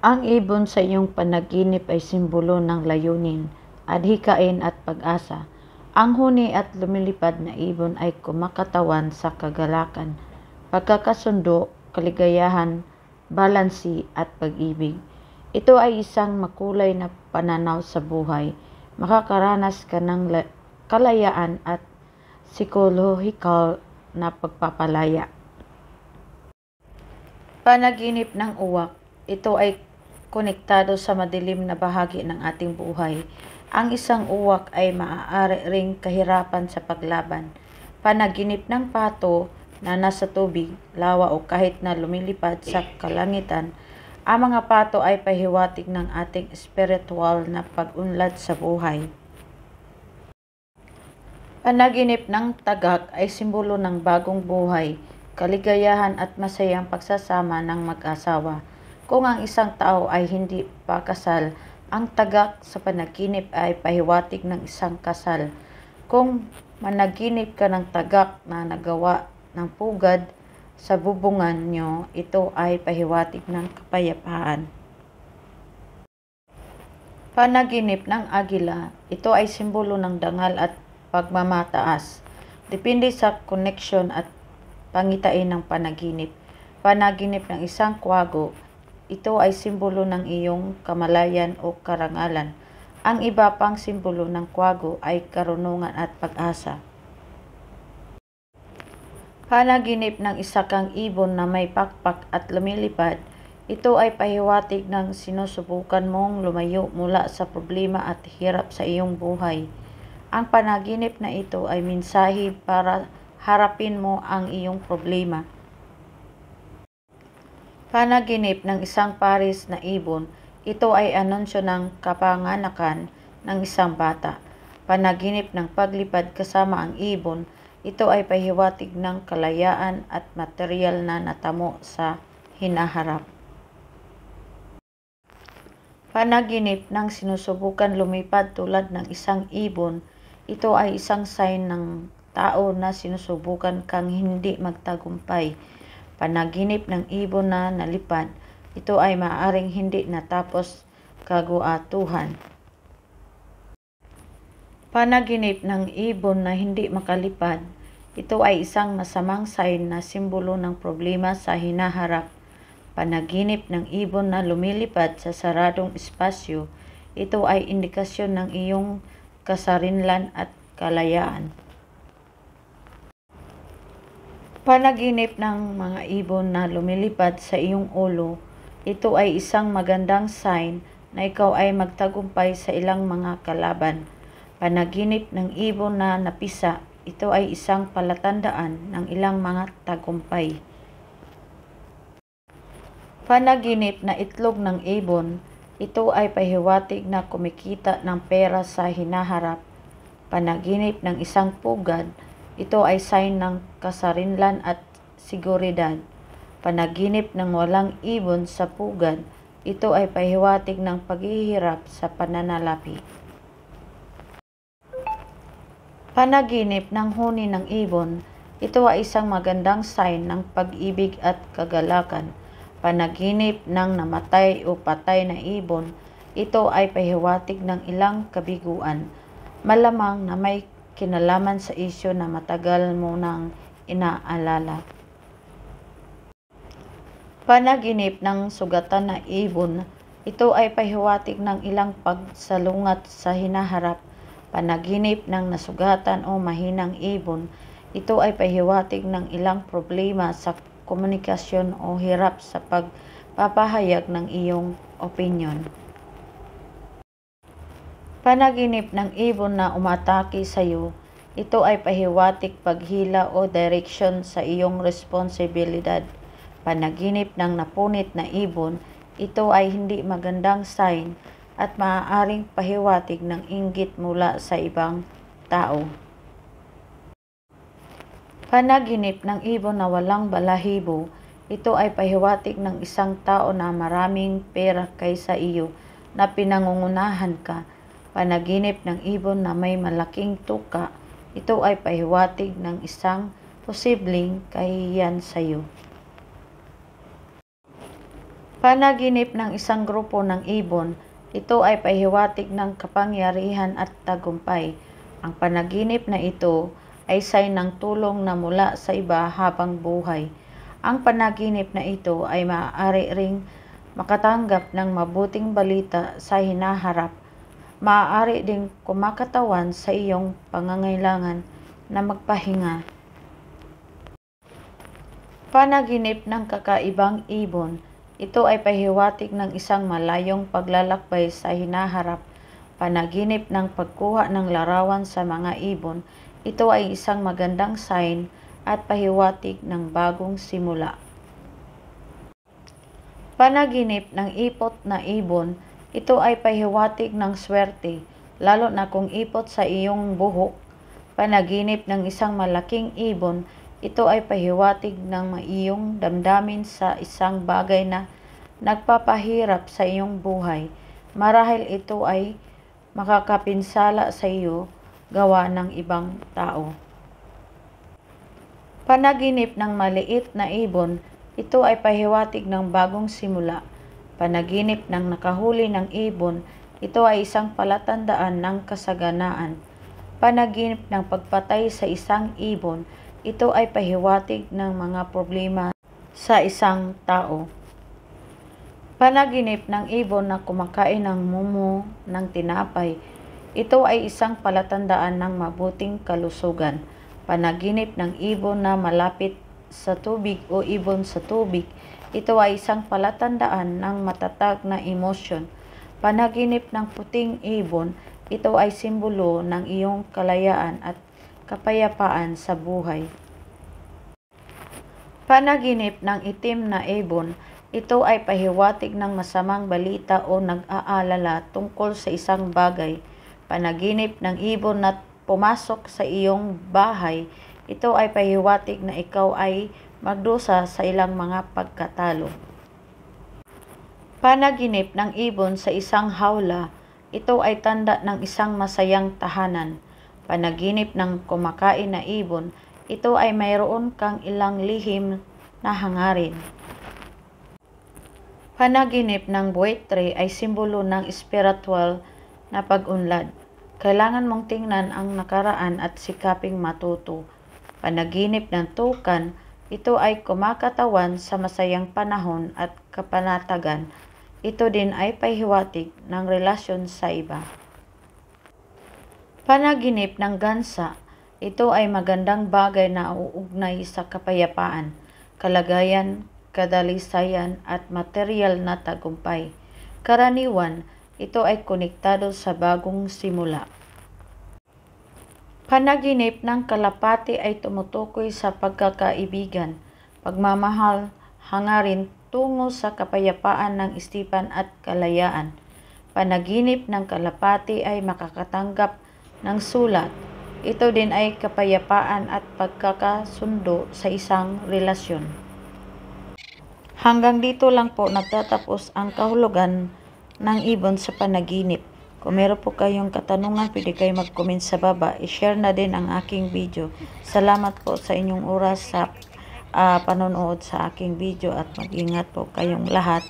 Ang ibon sa iyong panaginip ay simbolo ng layunin, adhikain at pag-asa. Ang huni at lumilipad na ibon ay kumakatawan sa kagalakan, pagkakasundo, kaligayahan, balansi at pag-ibig. Ito ay isang makulay na pananaw sa buhay. Makakaranas ka ng kalayaan at psikolohikal na pagpapalaya. Panaginip ng uwak. Ito ay konektado sa madilim na bahagi ng ating buhay. Ang isang uwak ay maaari ring kahirapan sa paglaban. Panaginip ng pato na nasa tubig, lawa o kahit na lumilipad sa kalangitan, ang mga pato ay pahiwatig ng ating espiritual na pag-unlad sa buhay. Panaginip ng tagak ay simbolo ng bagong buhay, kaligayahan at masayang pagsasama ng mag-asawa. Kung ang isang tao ay hindi pa kasal, ang tagak sa panaginip ay pahiwatig ng isang kasal. Kung managinip ka ng tagak na nagawa ng pugad sa bubungan nyo, ito ay pahiwatig ng kapayapaan. Panaginip ng agila, ito ay simbolo ng dangal at pagmamataas. Depende sa koneksyon at pangitain ng panaginip. Panaginip ng isang kwago, ito ay simbolo ng iyong kamalayan o karangalan. Ang iba pang simbolo ng kwago ay karunungan at pag-asa. Panaginip ng isa kang ibon na may pakpak at lumilipad, ito ay pahiwatig ng sinusubukan mong lumayo mula sa problema at hirap sa iyong buhay. Ang panaginip na ito ay mensahe para harapin mo ang iyong problema. Panaginip ng isang pares na ibon, ito ay anunsyo ng kapanganakan ng isang bata. Panaginip ng paglipad kasama ang ibon, ito ay pahiwatig ng kalayaan at material na natamo sa hinaharap. Panaginip ng sinusubukan lumipad tulad ng isang ibon, ito ay isang sign ng tao na sinusubukan kang hindi magtagumpay. Panaginip ng ibon na nalipad, ito ay maaaring hindi natapos kaguatuhan. Panaginip ng ibon na hindi makalipad, ito ay isang masamang sign na simbolo ng problema sa hinaharap. Panaginip ng ibon na lumilipad sa saradong espasyo, ito ay indikasyon ng iyong kasarinlan at kalayaan. Panaginip ng mga ibon na lumilipad sa iyong ulo, ito ay isang magandang sign na ikaw ay magtagumpay sa ilang mga kalaban. Panaginip ng ibon na napisa, ito ay isang palatandaan ng ilang mga tagumpay. Panaginip na itlog ng ibon, ito ay pahiwatig na kumikita ng pera sa hinaharap. Panaginip ng isang pugad, ito ay sign ng kasarinlan at seguridad. Panaginip ng walang ibon sa pugad, ito ay pahiwatig ng paghihirap sa pananalapi. Panaginip ng huni ng ibon, ito ay isang magandang sign ng pag-ibig at kagalakan. Panaginip ng namatay o patay na ibon, ito ay pahiwatig ng ilang kabiguan. Malamang na may kinalaman sa isyu na matagal mo nang inaalala. Panaginip ng sugatan na ibon, ito ay pahiwatig ng ilang pagsalungat sa hinaharap. Panaginip ng nasugatan o mahinang ibon, ito ay pahiwatig ng ilang problema sa komunikasyon o hirap sa pagpapahayag ng iyong opinyon. Panaginip ng ibon na umatake sa iyo, ito ay pahiwatig paghila o direksyon sa iyong responsibilidad. Panaginip ng napunit na ibon, ito ay hindi magandang sign at maaaring pahiwatig ng inggit mula sa ibang tao. Panaginip ng ibon na walang balahibo, ito ay pahiwatig ng isang tao na maraming pera kaysa iyo na pinangungunahan ka. Panaginip ng ibon na may malaking tuka, ito ay pahiwatig ng isang posibleng kahihiyan sa iyo. Panaginip ng isang grupo ng ibon, ito ay pahiwatig ng kapangyarihan at tagumpay. Ang panaginip na ito ay sign ng tulong na mula sa iba habang buhay. Ang panaginip na ito ay maaari ring makatanggap ng mabuting balita sa hinaharap. Maaari ding kumakatawan sa iyong pangangailangan na magpahinga. Panaginip ng kakaibang ibon, ito ay pahiwatig ng isang malayong paglalakbay sa hinaharap. Panaginip ng pagkuha ng larawan sa mga ibon, ito ay isang magandang sign at pahiwatig ng bagong simula. Panaginip ng ipot na ibon, ito ay pahiwatig ng swerte, lalo na kung ipot sa iyong buhok. Panaginip ng isang malaking ibon, ito ay pahiwatig ng iyong damdamin sa isang bagay na nagpapahirap sa iyong buhay. Marahil ito ay makakapinsala sa iyo gawa ng ibang tao. Panaginip ng maliit na ibon, ito ay pahiwatig ng bagong simula. Panaginip ng nakahuli ng ibon, ito ay isang palatandaan ng kasaganaan. Panaginip ng pagpatay sa isang ibon, ito ay pahiwatig ng mga problema sa isang tao. Panaginip ng ibon na kumakain ng mumo ng tinapay, ito ay isang palatandaan ng mabuting kalusugan. Panaginip ng ibon na malapit sa tubig o ibon sa tubig, ito ay isang palatandaan ng matatag na emosyon. Panaginip ng puting ibon, ito ay simbolo ng iyong kalayaan at kapayapaan sa buhay. Panaginip ng itim na ibon, ito ay pahiwatig ng masamang balita o nag-aalala tungkol sa isang bagay. Panaginip ng ibon na pumasok sa iyong bahay, ito ay pahiwatig na ikaw ay magdusa sa ilang mga pagkatalo. Panaginip ng ibon sa isang hawla, ito ay tanda ng isang masayang tahanan. Panaginip ng kumakain na ibon, ito ay mayroon kang ilang lihim na hangarin. Panaginip ng buwitre ay simbolo ng espiritual na pag-unlad. Kailangan mong tingnan ang nakaraan at sikaping matuto. Panaginip ng tukan, ito ay kumakatawan sa masayang panahon at kapanatagan. Ito din ay pahiwatig ng relasyon sa iba. Panaginip ng gansa, ito ay magandang bagay na uugnay sa kapayapaan, kalagayan, kadalisayan at material na tagumpay. Karaniwan, ito ay konektado sa bagong simula. Panaginip ng kalapati ay tumutukoy sa pagkakaibigan, pagmamahal, hangarin tungo sa kapayapaan ng isipan at kalayaan. Panaginip ng kalapati ay makakatanggap ng sulat. Ito din ay kapayapaan at pagkakasundo sa isang relasyon. Hanggang dito lang po nagtatapos ang kahulugan ng ibon sa panaginip. Kung meron po kayong katanungan, pwede kayo mag-comment sa baba. I-share na din ang aking video. Salamat po sa inyong oras sa panonood sa aking video at mag-ingat po kayong lahat.